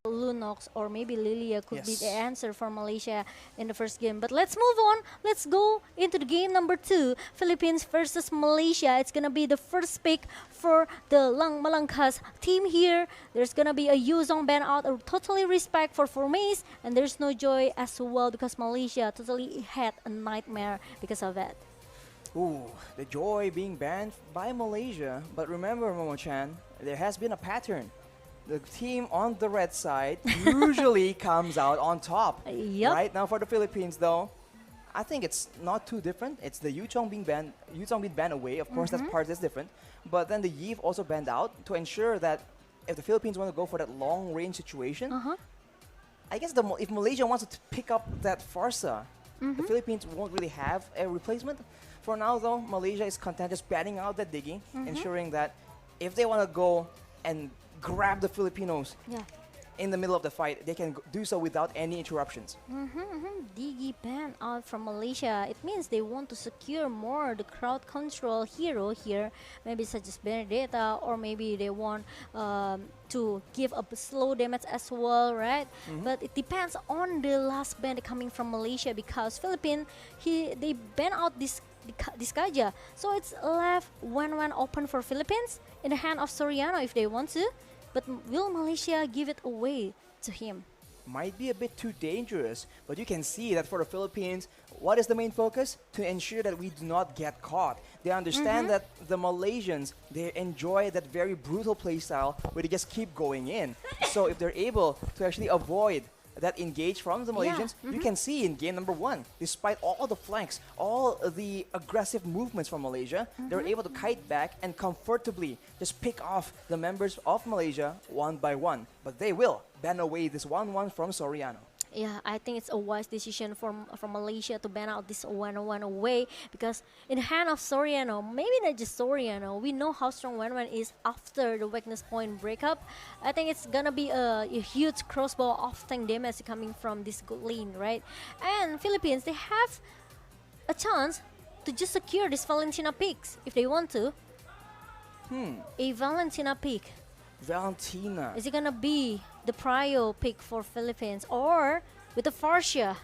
Lunox or maybe Lilia could be the Yes. answer for Malaysia in the first game. But let's move on. Let's go into the game number 2, Philippines versus Malaysia. It's gonna be the first pick for the Lang Malangkas team here. There's gonna be a Yuzong ban out, a totally respect for Formace, and there's no joy as well because Malaysia totally had a nightmare because of that. Ooh, the joy being banned by Malaysia. But remember, Momo-chan, there has been a pattern. The team on the red side usually comes out on top. Yep. Right now for the Philippines, though, I think it's not too different. It's the Yuzong being banned away. Of course, that part is different. But then the Yiv also banned out to ensure that if the Philippines want to go for that long range situation, I guess if Malaysia wants to pick up that Farsa, the Philippines won't really have a replacement. For now, though, Malaysia is content just banning out that Diggy, ensuring that if they want to go and grab the Filipinos Yeah. in the middle of the fight, they can do so without any interruptions. Digi ban out from Malaysia. It means they want to secure more the crowd control hero here, maybe such as Benedetta, or maybe they want to give a slow damage as well, right? But it depends on the last ban coming from Malaysia because Philippines they ban out this Kaja, so it's left 1-1 open for Philippines in the hand of Soriano if they want to. But will Malaysia give it away to him? Might be a bit too dangerous, but you can see that for the Philippines, what is the main focus? To ensure that we do not get caught. They understand that the Malaysians, they enjoy that very brutal playstyle where they just keep going in. So if they're able to actually avoid that engage from the Malaysians, you can see in game number 1, despite all the flanks, all the aggressive movements from Malaysia, they were able to kite back and comfortably just pick off the members of Malaysia one by one. But they will ban away this 1-1 from Soriano. Yeah, I think it's a wise decision from Malaysia to ban out this 1-1 away because in the hand of Soriano, maybe not just Soriano, we know how strong 1-1 is after the weakness point breakup. I think it's gonna be a huge crossbow off-tank damage coming from this good lane, right? And Philippines, they have a chance to just secure this Valentina picks if they want to. A Valentina pick. Valentina. Is it gonna be the prio pick for Philippines or with the Farsia?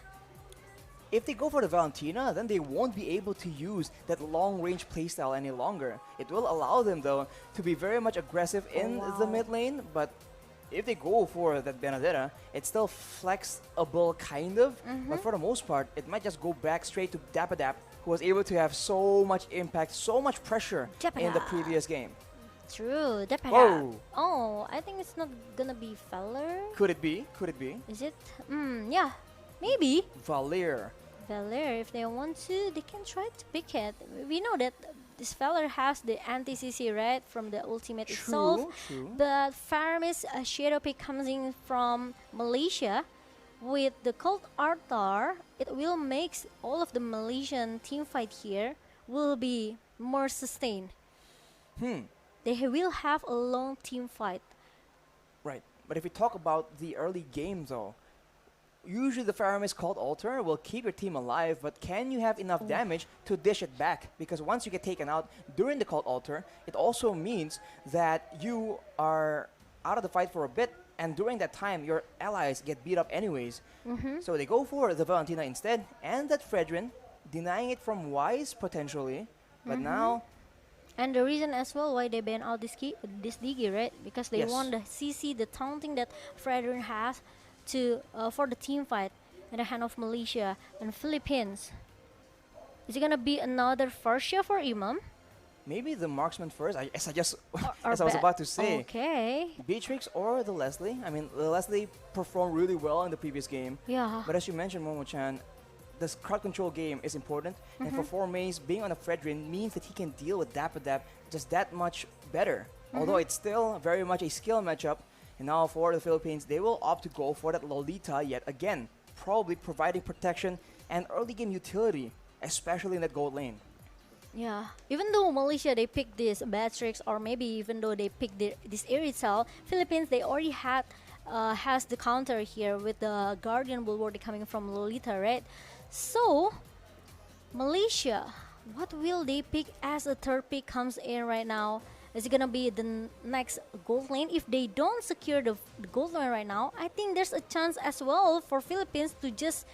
If they go for the Valentina, then they won't be able to use that long-range playstyle any longer. It will allow them, though, to be very much aggressive in the mid lane, but if they go for that Benedetta, it's still flexible, kind of, but for the most part, it might just go back straight to Dapadap, who was able to have so much impact, so much pressure in the Dapadap. previous game. True, Whoa. Oh, I think it's not gonna be Feller. Could it be? Could it be? Is it? Yeah, maybe. Valir. Feller, if they want to, they can try to pick it. We know that this Feller has the anti-CC, right, from the ultimate itself. True. But Faramis Shadow pick comes in from Malaysia. With the Cold Arthur, it will make all of the Malaysian team fight here will be more sustained. They will have a long team fight. Right. But if we talk about the early game, though, usually the Faramis Cult Altar will keep your team alive, but can you have enough damage to dish it back? Because once you get taken out during the Cult Altar, it also means that you are out of the fight for a bit, and during that time, your allies get beat up anyways. So they go for the Valentina instead, and that Fredrin, denying it from Wise potentially, but now... And the reason as well why they ban out this Digi, right? Because they Yes. want the CC, the taunting that Fredrin has to for the team fight in the hand of Malaysia and Philippines. Is it gonna be another Farsia for Imam? Maybe the marksman first, as I just Or as I was about to say. Okay. Beatrix or the Leslie. I mean, the Leslie performed really well in the previous game. Yeah. But as you mentioned, Momo-chan, this crowd control game is important. And for Formace, being on a Fredrin means that he can deal with Dapadap just that much better. Although it's still very much a skill matchup. And now for the Philippines, they will opt to go for that Lolita yet again. Probably providing protection and early game utility, especially in that gold lane. Yeah, even though Malaysia they picked this Beatrix, or maybe even though they picked this Iritzel, Philippines they already has the counter here with the Guardian Bulwark coming from Lolita, right? So Malaysia, what will they pick as a third pick comes in right now? Is it gonna be the next gold lane? If they don't secure the gold lane right now, I think there's a chance as well for Philippines to just,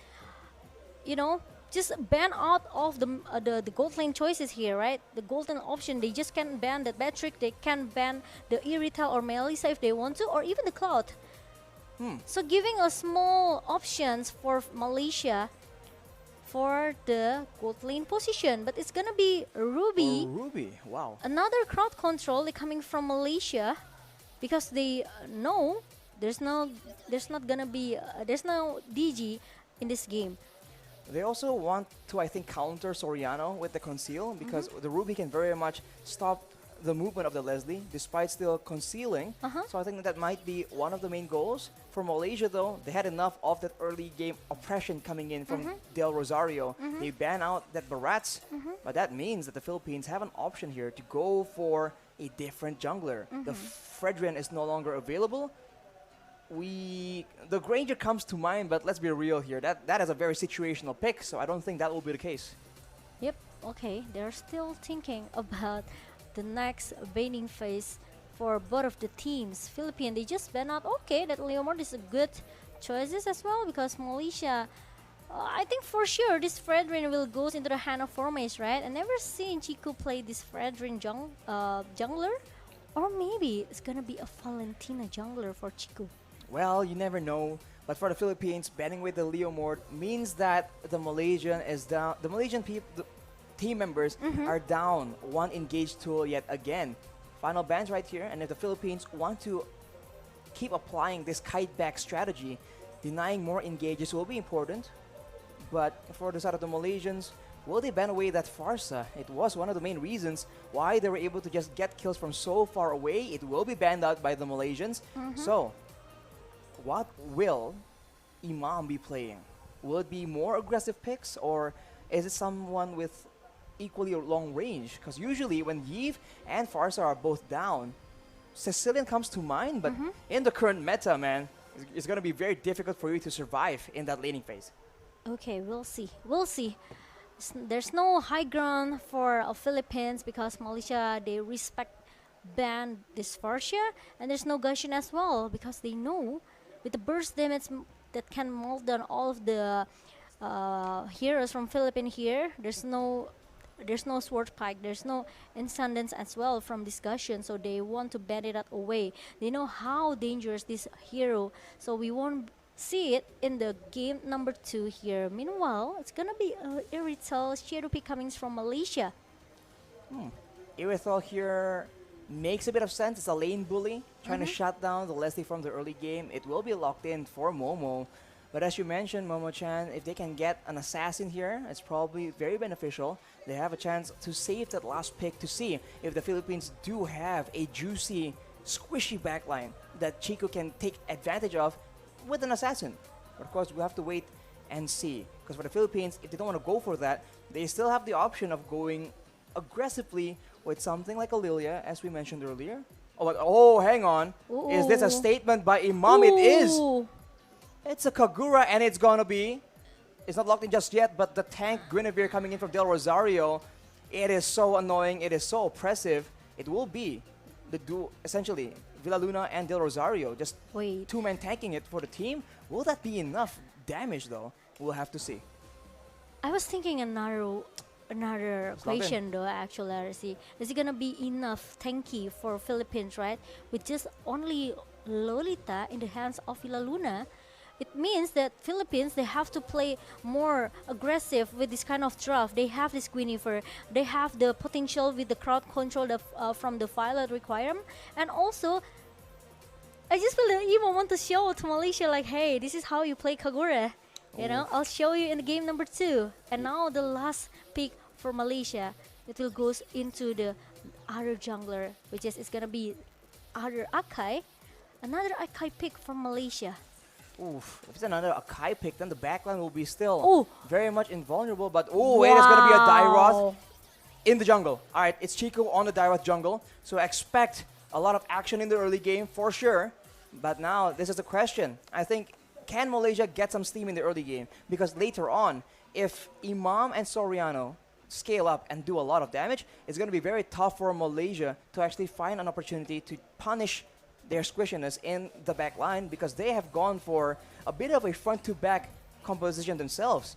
you know, just ban out of the gold lane choices here, right? The golden option, they just can ban the Patrick, they can ban the Irithel or Melissa if they want to, or even the Cloud. So giving a small options for Malaysia for the gold lane position, but it's gonna be Ruby. Oh, Ruby, wow. Another crowd control coming from Malaysia because they know there's no DG in this game. They also want to, I think, counter Soriano with the conceal because the Ruby can very much stop the movement of the Leslie despite still concealing. So I think that might be one of the main goals. For Malaysia though, they had enough of that early game oppression coming in from Del Rosario. They ban out that Barats, but that means that the Philippines have an option here to go for a different jungler. The Fredrin is no longer available. The Granger comes to mind, but let's be real here. That is a very situational pick, so I don't think that will be the case. Yep, okay, they're still thinking about the next banning phase for both of the teams. Philippines, they just ban out. Okay, that Leomord is a good choices as well because Malaysia, I think for sure this Fredrin will goes into the hand of Formace, right? I never seen Chico play this Fredrin jungler, or maybe it's gonna be a Valentina jungler for Chico. Well, you never know. But for the Philippines, banning with the Leomord means that the Malaysian is down. The Malaysian team members are down one engaged tool yet again. Final bans right here, and if the Philippines want to keep applying this kite back strategy, denying more engages will be important. But for the side of the Malaysians, will they ban away that Farsa? It was one of the main reasons why they were able to just get kills from so far away. It will be banned out by the Malaysians. So, what will Imam be playing? Will it be more aggressive picks, or is it someone with equally long range? Because usually when Yves and Farsa are both down, Sicilian comes to mind, but in the current meta, man, it's going to be very difficult for you to survive in that laning phase. Okay, we'll see. We'll see. There's no high ground for Philippines because Malaysia, they respect ban this Farsia, and there's no Gashin as well because they know with the burst damage that can mold down all of the heroes from Philippines here, there's no sword pike, there's no Insandance as well from discussion, so they want to ban it away. They know how dangerous this hero, so we won't see it in the game number 2 here. Meanwhile, it's gonna be Irithel Shadow Peak coming from Malaysia. Irithel here makes a bit of sense. It's a lane bully trying to shut down the Leslie from the early game. It will be locked in for Momo. But as you mentioned, Momo-chan, if they can get an assassin here, it's probably very beneficial. They have a chance to save that last pick to see if the Philippines do have a juicy, squishy backline that Chico can take advantage of with an assassin. But of course, we'll have to wait and see. Because for the Philippines, if they don't want to go for that, they still have the option of going aggressively with something like a Lilia, as we mentioned earlier. Oh, hang on. Ooh. Is this a statement by Imam? It is. Ooh. It's a Kagura, and it's gonna be. It's not locked in just yet, but the tank Guinevere coming in from Del Rosario, it is so annoying. It is so oppressive. It will be the duo, essentially, Villaluna and Del Rosario, just two-man tanking it for the team. Will that be enough damage, though? We'll have to see. I was thinking another question though, actually, RC. Is it gonna be enough tanky for Philippines, right? With just only Lolita in the hands of Villaluna, it means that Philippines, they have to play more aggressive with this kind of draft. They have this Guinevere, they have the potential with the crowd control from the Violet requirement, and also I just feel that Emo want to show to Malaysia like, hey, this is how you play Kagura. You know, I'll show you in the game number 2. And now the last pick for Malaysia, it will goes into the other jungler, which is it's gonna be other Akai, another Akai pick from Malaysia. Oof, if it's another Akai pick, then the backline will be still very much invulnerable. But wow. It is gonna be a Dairoth in the jungle. All right, it's Chico on the Dairoth jungle, so expect a lot of action in the early game for sure. But now this is the question. I think, can Malaysia get some steam in the early game? Because later on, if Imam and Soriano scale up and do a lot of damage, it's going to be very tough for Malaysia to actually find an opportunity to punish their squishiness in the back line, because they have gone for a bit of a front-to-back composition themselves.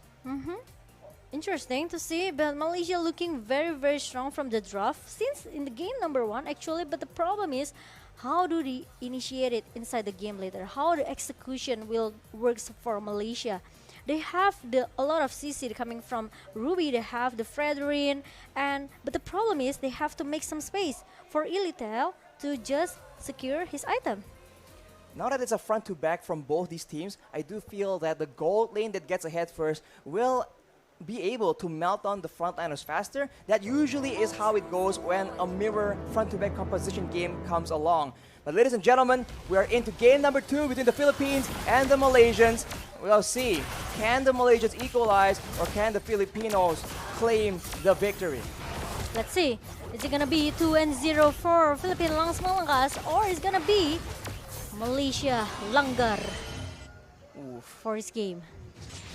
Interesting to see, but Malaysia looking very, very strong from the draft since in the game number 1 actually. But the problem is, how do they initiate it inside the game later? How the execution will works for Malaysia? They have a lot of CC coming from Ruby. They have the Fredrin, but the problem is they have to make some space for Ilitel to just secure his item. Now that it's a front-to-back from both these teams, I do feel that the gold lane that gets ahead first will be able to melt on the frontliners faster. That usually is how it goes when a mirror front-to-back composition game comes along. But ladies and gentlemen, we are into game number 2 between the Philippines and the Malaysians. We'll see, can the Malaysians equalize or can the Filipinos claim the victory? Let's see, is it gonna be 2-0 for Philippine Langs Malangkas, or is gonna be Malaysia Langgar for his game?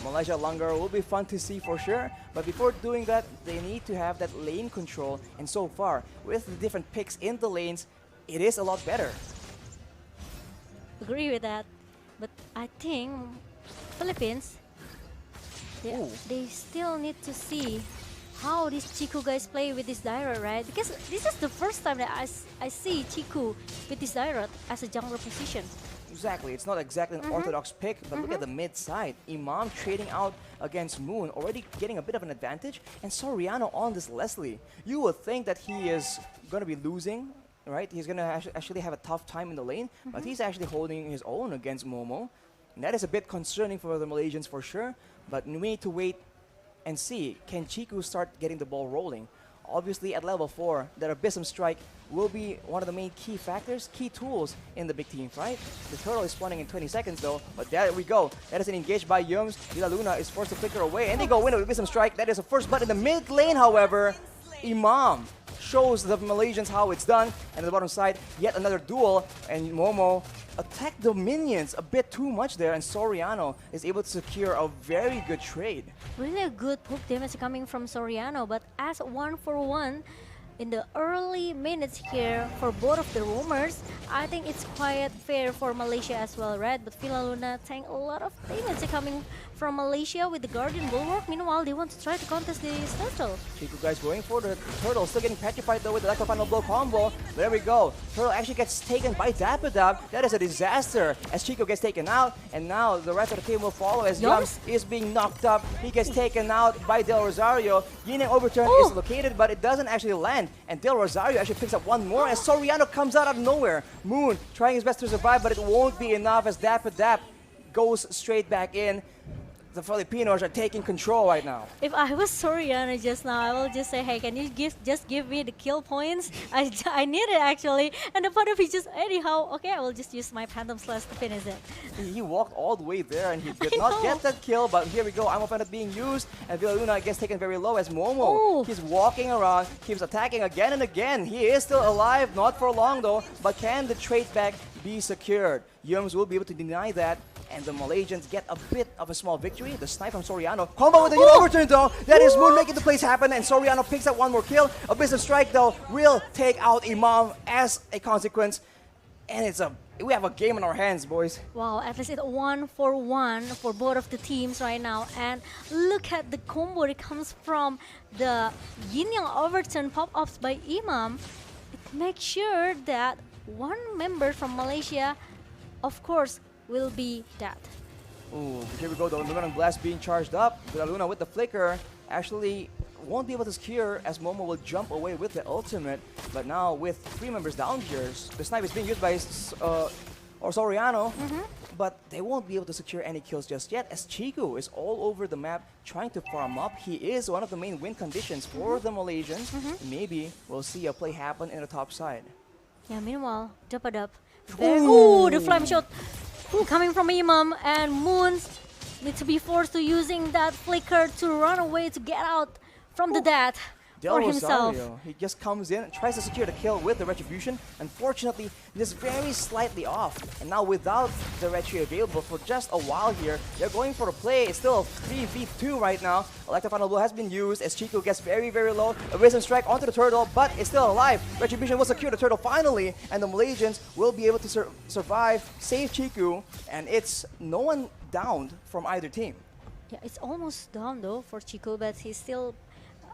Malaysia Langgar will be fun to see for sure, but before doing that, they need to have that lane control, and so far, with the different picks in the lanes, it is a lot better. Agree with that, but I think Philippines, they still need to see how these Chiku guys play with this Dyrot, right? Because this is the first time that I see Chiku with this Dyrot as a jungler position. Exactly, it's not exactly an orthodox pick, but look at the mid side. Imam trading out against Moon, already getting a bit of an advantage, and Soriano on this Leslie. You would think that he is going to be losing, right? He's going to actually have a tough time in the lane, but he's actually holding his own against Momo. And that is a bit concerning for the Malaysians for sure, but we need to wait and see, can Chiku start getting the ball rolling? Obviously, at level 4, that Abyssum Strike will be one of the main key factors, key tools in the big team fight. The turtle is spawning in 20 seconds though, but there we go. That is an engage by Yums. Villa Luna is forced to flicker away, and they go win with Abyssum Strike. That is a first blood in the mid lane, however. Imam shows the Malaysians how it's done, and on the bottom side, yet another duel, and Momo attacked the minions a bit too much there, and Soriano is able to secure a very good trade. Really a good poke damage coming from Soriano, but as 1-for-1 in the early minutes here for both of the roamers, I think it's quite fair for Malaysia as well, right? But Villa Luna tank a lot of damage coming from Malaysia with the Guardian Bulwark. Meanwhile, they want to try to contest this turtle. Chiku guys going for the turtle, still getting petrified though with the Electro Final Blow combo. There we go. Turtle actually gets taken by Dapadab. That is a disaster as Chiku gets taken out, and now the rest of the team will follow as Yums is being knocked up. He gets taken out by Del Rosario. Yineng Overturn is located, but it doesn't actually land. And Del Rosario actually picks up one more as Soriano comes out of nowhere. Moon trying his best to survive, but it won't be enough as Dapadab goes straight back in. The Filipinos are taking control right now. If I was Soriano just now, I will just say, hey, can you just give me the kill points? I need it actually. And the part of it just, anyhow, okay, I will just use my Phantom Slash to finish it. He walked all the way there and he did not get that kill, but here we go. I'm offended being used, and Villa Luna gets taken very low as Momo. He's walking around, keeps attacking again and again. He is still alive, not for long though, but can the trade back be secured? Yums will be able to deny that, and the Malaysians get a bit of a small victory. The snipe from Soriano. Combo with the overturn though. That is Moon making the plays happen, and Soriano picks up one more kill. Abyssum Strike though will take out Imam as a consequence. And we have a game in our hands, boys. Wow, at least it's 1-for-1 for both of the teams right now. And look at the combo that comes from the Yin-Yang Overturn pop-ups by Imam. It makes sure that one member from Malaysia, of course, will be that. Ooh, here we go, the Luminous Blast being charged up. Villa Luna with the flicker actually won't be able to secure as Momo will jump away with the ultimate. But now with 3 members down here, the snipe is being used by Soriano, but they won't be able to secure any kills just yet as Chiku is all over the map trying to farm up. He is one of the main win conditions for the Malaysians. Maybe we'll see a play happen in the top side. Yeah, meanwhile, Dapadab. Ooh, the flame shot coming from Imam, and Moons need to be forced to using that flicker to run away to get out from the death. Del for himself. Rosario, he just comes in, tries to secure the kill with the Retribution. Unfortunately, just very slightly off. And now without the Retri available for just a while here, they're going for a play. It's still a 3v2 right now. Electro Final Blow has been used as Chico gets very, very low. A Wisdom Strike onto the turtle, but it's still alive. Retribution will secure the turtle finally, and the Malaysians will be able to survive, save Chico, and it's no one downed from either team. Yeah, it's almost done though for Chico, but he's still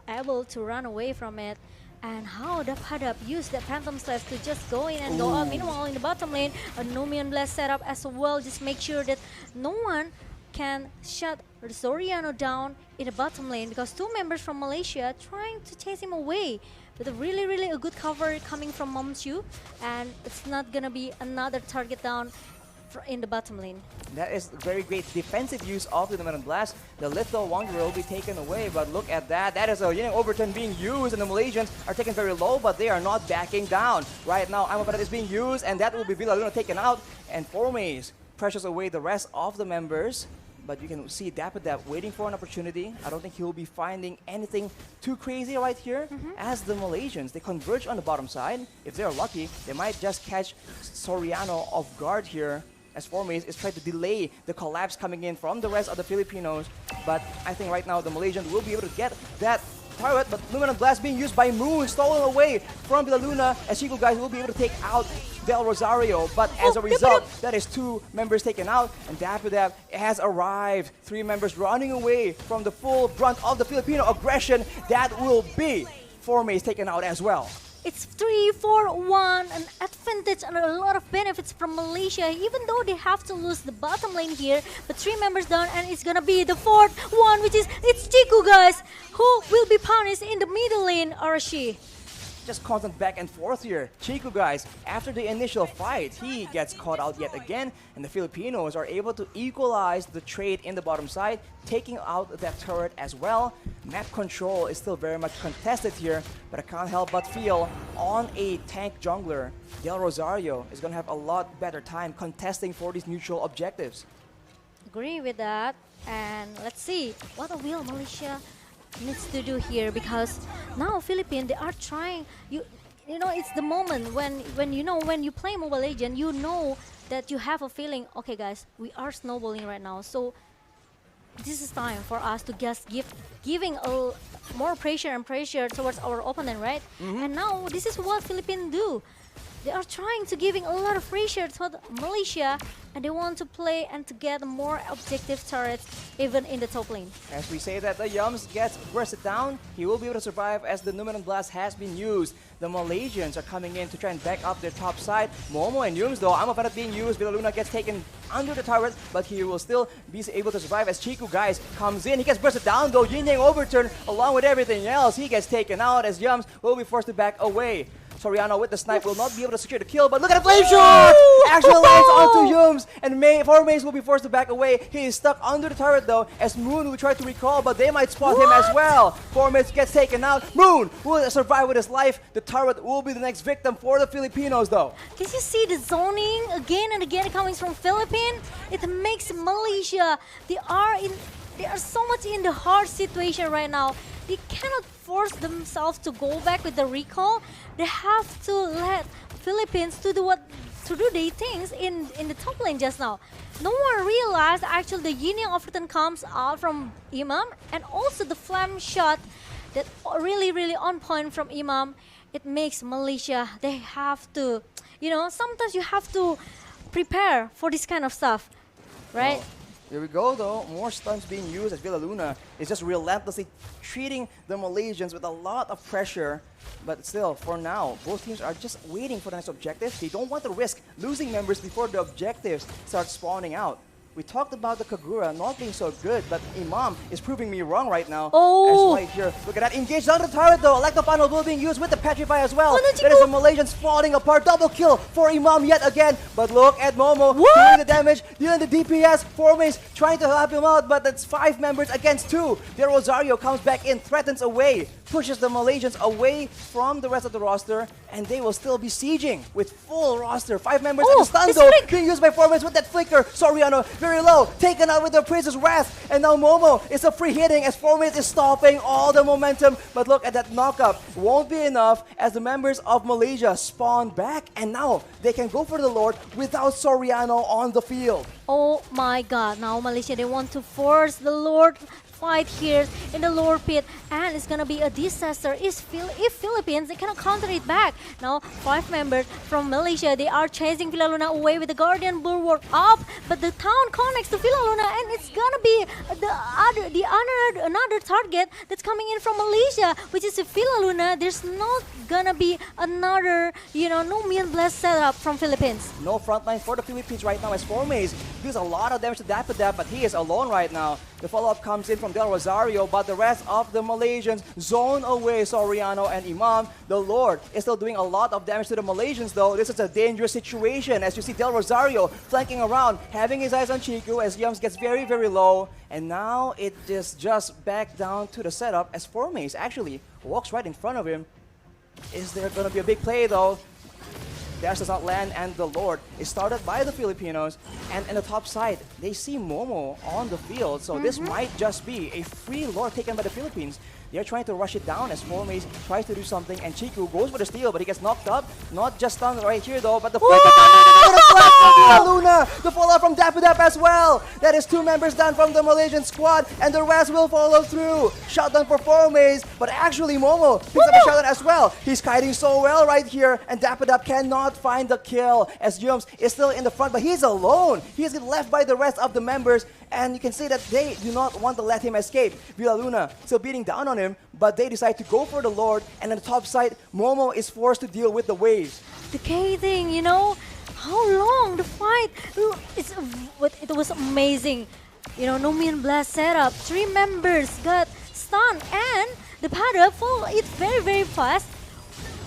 able to run away from it. And how the Padap used that Phantom Slash to just go in and go out. Meanwhile, in the bottom lane, a Nomian Blast setup as well. Just make sure that no one can shut Zoriano down in the bottom lane, because two members from Malaysia trying to chase him away. With a really a good cover coming from Momchu, and it's not gonna be another target down in the bottom lane. That is very great defensive use of the Nomian Blast. The Little Wanderer will be taken away, but look at that. That is a overturn being used, and the Malaysians are taken very low, but they are not backing down. Right now, Amaparat is being used, and that will be Villa Luna taken out, and Formaze pressures away the rest of the members. But you can see Dapper waiting for an opportunity. I don't think he will be finding anything too crazy right here. As the Malaysians, they converge on the bottom side. If they're lucky, they might just catch Soriano off guard here, as Formaze is trying to delay the collapse coming in from the rest of the Filipinos. But I think right now the Malaysians will be able to get that turret, but Luminant Blast being used by Moon, stolen away from Villa Luna, as Chico guys will be able to take out Del Rosario. But as a result, that is two members taken out, and Dapper has arrived. Three members running away from the full brunt of the Filipino aggression. That will be Formaze taken out as well. It's 3-4-1, an advantage and a lot of benefits from Malaysia, even though they have to lose the bottom lane here. But three members down, and it's gonna be the fourth one, which is it's Chico guys, who will be punished in the middle lane, Arashi. Just constant back and forth here. Chico guys, after the initial fight, he gets caught out yet again, and the Filipinos are able to equalize the trade in the bottom side, taking out that turret as well. Map control is still very much contested here, but I can't help but feel on a tank jungler, Del Rosario is going to have a lot better time contesting for these neutral objectives. Agree with that, and let's see what will Malaysia needs to do here, because now Philippines, they are trying, you know, it's the moment when you play Mobile Legends, you know that you have a feeling, okay guys, we are snowballing right now, so this is time for us to just giving a more pressure towards our opponent, right? And now this is what Philippines do. They are trying to giving a lot of pressure to Malaysia, and they want to play and to get more objective turrets even in the top lane. As we say that the Yums gets bursted down, he will be able to survive as the Numinant Blast has been used. The Malaysians are coming in to try and back up their top side. Momo and Yums though, Amaparat being used, Villa Luna gets taken under the turret, but he will still be able to survive as Chico guys comes in. He gets bursted down though, Yin Yang overturn along with everything else. He gets taken out as Yums will be forced to back away. Soriano with the snipe will not be able to secure the kill, but look at the flame shot! Actually lands onto Yums, and Formaze will be forced to back away. He is stuck under the turret though, as Moon will try to recall, but they might spot him as well. Formaze gets taken out. Moon will survive with his life. The turret will be the next victim for the Filipinos though. Can you see the zoning again and again coming from Philippines? It makes Malaysia, they are so much in the hard situation right now. They cannot force themselves to go back with the recall. They have to let Philippines to do their things in the top lane just now. No one realized actually the Yin Yang overturn comes out from Imam, and also the flame shot that really on point from Imam. It makes Malaysia, they have to, sometimes you have to prepare for this kind of stuff, right? Oh. Here we go though, more stuns being used as Villa Luna is just relentlessly treating the Malaysians with a lot of pressure. But still, for now, both teams are just waiting for the next objective. They don't want to risk losing members before the objectives start spawning out. We talked about the Kagura not being so good, but Imam is proving me wrong right now. Oh! As right here, look at that, engaged on the turret though. Electro Final will being used with the Petrify as well. Oh, no, that is the Malaysians falling apart. Double kill for Imam yet again. But look at Momo doing the damage, dealing the DPS. Formaze trying to help him out, but that's 5 members against 2. The Rosario comes back in, threatens away pushes the Malaysians away from the rest of the roster, and they will still be sieging with full roster. 5 members and the stun this though flick! being used by Foreman with that flicker. Soriano very low, taken out with the Prince's Wrath, and now Momo is a free hitting as Foreman is stopping all the momentum. But look at that knockup, won't be enough as the members of Malaysia spawn back, and now they can go for the Lord without Soriano on the field. Oh my god, now Malaysia, they want to force the Lord fight here in the lower pit, and it's gonna be a disaster if Philippines, they cannot counter it back. Now 5 members from Malaysia, they are chasing Villa Luna away with the Guardian Bulwark up, but the town connects to Villa Luna, and it's gonna be another target that's coming in from Malaysia, which is Villa Luna. There's not gonna be another, no Million Blast setup from Philippines. No frontline for the Philippines right now as Formaze deals a lot of damage to Dapadap, but he is alone right now. The follow-up comes in from Del Rosario, but the rest of the Malaysians zone away Soriano and Imam. The Lord is still doing a lot of damage to the Malaysians though. This is a dangerous situation as you see Del Rosario flanking around, having his eyes on Chiku as Yums gets very, very low. And now it is just back down to the setup as Formaze actually walks right in front of him. Is there going to be a big play though? Dash does not land, and the Lord is started by the Filipinos. And in the top side, they see Momo on the field. So this might just be a free Lord taken by the Philippines. They're trying to rush it down as Formaze tries to do something, and Chiku goes for the steal, but he gets knocked up. Not just stunned right here though, but the flick from Villa Luna. The fallout from Dapadap as well. That is 2 members down from the Malaysian squad, and the rest will follow through. Shutdown for Formaze, but actually Momo picks up a shutdown as well. He's kiting so well right here, and Dapadap cannot find the kill as Yums is still in the front, but he's alone. He's left by the rest of the members, and you can see that they do not want to let him escape. Villa Luna still beating down on him, but they decide to go for the Lord, and on the top side, Momo is forced to deal with the waves. The K thing, how long the fight? It was amazing. No Million Blast setup. 3 members got stunned, and the Pada fall it very, very fast.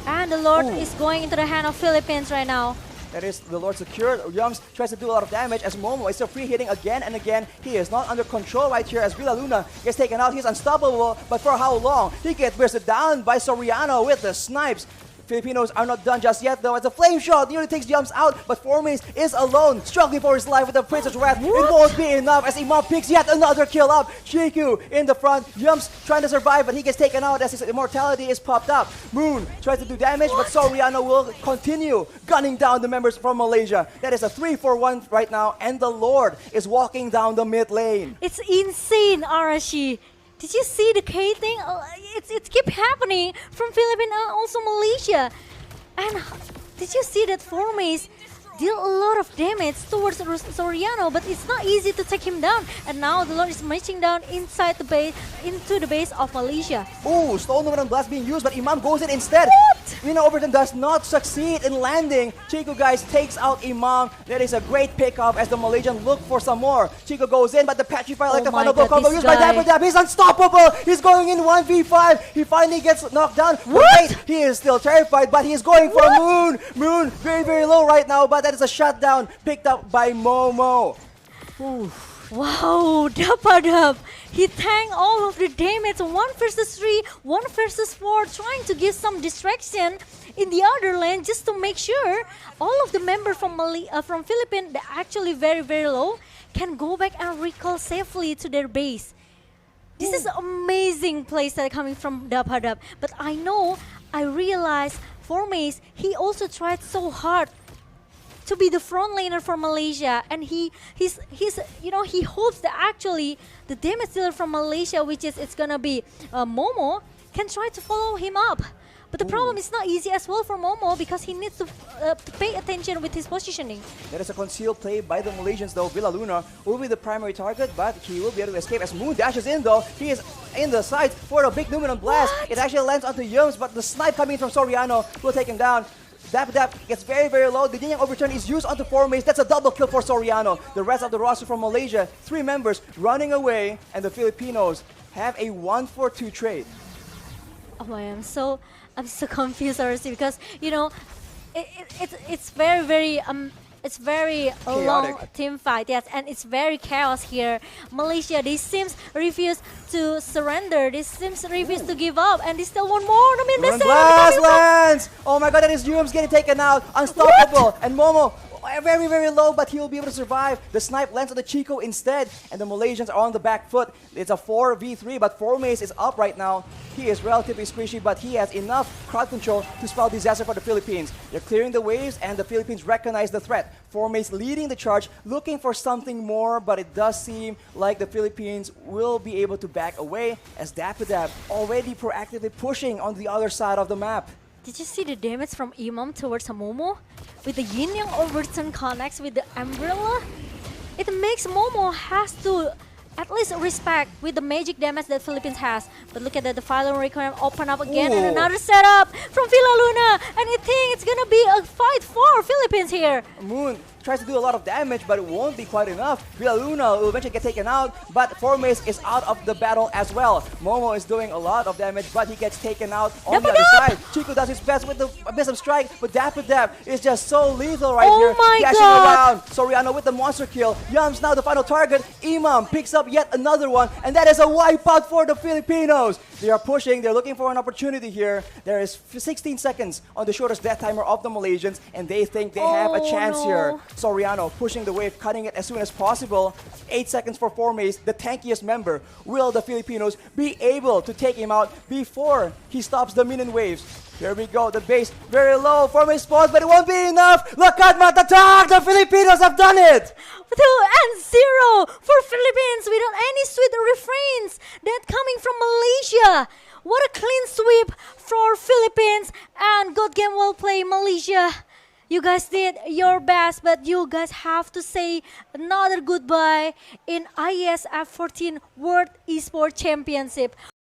And the Lord is going into the hand of Philippines right now. That is the Lord secured. Yums tries to do a lot of damage as Momo is still free hitting again and again. He is not under control right here as Villa Luna gets taken out. He's unstoppable, but for how long? He gets bursted down by Soriano with the snipes. Filipinos are not done just yet though as a flame shot nearly takes Yums out, but Formaze is alone, struggling for his life with the Prince's Wrath. It won't be enough as Imam picks yet another kill up. Chiku in the front, Yums trying to survive, but he gets taken out as his immortality is popped up. Moon tries to do damage, but Soriano will continue gunning down the members from Malaysia. That is a 3-for-1 right now, and the Lord is walking down the mid lane. It's insane, Arashi. Did you see the K thing? It keep happening from Philippines and also Malaysia. And did you see that Formaze deal a lot of damage towards Soriano, but it's not easy to take him down. And now the Lord is marching down inside the base, into the base of Malaysia. Ooh, Stone Luminum Blast being used, but Imam goes in instead. Rina Overton does not succeed in landing. Chico, guys, takes out Imam. That is a great pickup as the Malaysian look for some more. Chico goes in, but the Petrify like the final blow combo used by Dapadap. He's unstoppable. He's going in 1v5. He finally gets knocked down. Wait, he is still terrified, but he is going for Moon. Moon, very, very low right now, but that is a shutdown picked up by Momo. Ooh. Wow, Dapadap. He tanked all of the damage. 1 versus 3, 1 versus 4, trying to give some distraction in the other lane just to make sure all of the members from Philippines, they're actually very, very low, can go back and recall safely to their base. This is amazing plays that are coming from Dapadap. But I realized Formaze, he also tried so hard to be the front laner for Malaysia, and he hopes that actually the damage dealer from Malaysia, which is it's gonna be Momo, can try to follow him up. But the problem is not easy as well for Momo because he needs to pay attention with his positioning. That is a concealed play by the Malaysians though. Villa Luna will be the primary target, but he will be able to escape as Moon dashes in though. He is in the sides for a big Numenum Blast. It actually lands onto Yums, but the snipe coming from Soriano will take him down. Dapadap gets very, very low. The Yin Yang Overturn is used onto Formaze. That's a double kill for Soriano. The rest of the roster from Malaysia, 3 members running away, and the Filipinos have a 1-for-2 trade. Oh my, I'm so confused, RC, because it's very, very It's very long Chaotic. team fight, yes, and it's very chaos here. Malaysia, they seems refuse to surrender. They seems refuse to give up, and they still want more. I mean, Run blast lands! Oh my god, that is Yum's getting taken out. Unstoppable. And Momo, very, very low, but he will be able to survive. The snipe lands on the Chico instead, and the Malaysians are on the back foot. It's a 4v3, but Formace is up right now. He is relatively squishy, but he has enough crowd control to spell disaster for the Philippines. They're clearing the waves, and the Philippines recognize the threat. Formace leading the charge, looking for something more, but it does seem like the Philippines will be able to back away as Dapidap already proactively pushing on the other side of the map. Did you see the damage from Imam towards Momo? With the Yin Yang overturn connects with the umbrella? It makes Momo has to at least respect with the magic damage that Philippines has. But look at that, the final requirement open up again and Ooh. another setup from Villa Luna. And I think it's gonna be a fight for Philippines here. Moon tries to do a lot of damage, but it won't be quite enough. Villa Luna will eventually get taken out, but Formace is out of the battle as well. Momo is doing a lot of damage, but he gets taken out on the other side. Chico does his best with the Abyssum Strike, but Dapidap is just so lethal right here. my Dashing God. around. Soriano with the monster kill. Yum's now the final target. Imam picks up yet another one, and that is a wipeout for the Filipinos. They are pushing, they're looking for an opportunity here. There is 16 seconds on the shortest death timer of the Malaysians, and they think they have a chance here. Soriano pushing the wave, cutting it as soon as possible. 8 seconds for Formace, the tankiest member. Will the Filipinos be able to take him out before he stops the minion waves? Here we go, the base very low. Formace spawns, but it won't be enough. Look at Matatak! The Filipinos have done it! 2-0 for Philippines without any sweet refrains that coming from Malaysia. What a clean sweep for Philippines, and good game, well played, Malaysia. You guys did your best, but you guys have to say another goodbye in IESF 14 World Esports Championship.